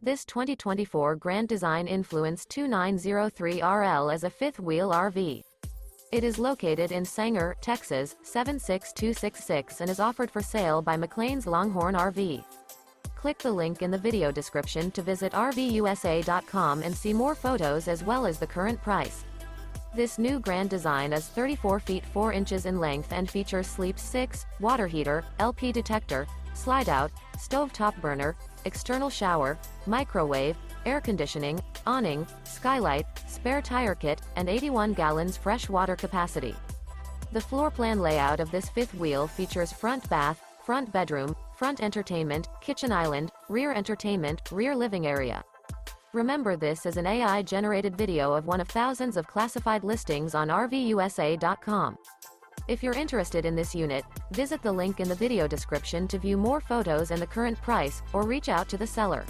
This 2024 Grand Design Influence 2903RL is a fifth-wheel RV. It is located in Sanger, Texas, 76266 and is offered for sale by McClain's Longhorn RV. Click the link in the video description to visit RVUSA.com and see more photos as well as the current price. This new Grand Design is 34 feet 4 inches in length and features sleep 6, water heater, LP detector, slide-out, stovetop burner, external shower, microwave, air conditioning, awning, skylight, spare tire kit, and 81 gallons fresh water capacity. The floor plan layout of this fifth wheel features front bath, front bedroom, front entertainment, kitchen island, rear entertainment, rear living area. Remember, this is an AI-generated video of one of thousands of classified listings on RVUSA.com. If you're interested in this unit, visit the link in the video description to view more photos and the current price, or reach out to the seller.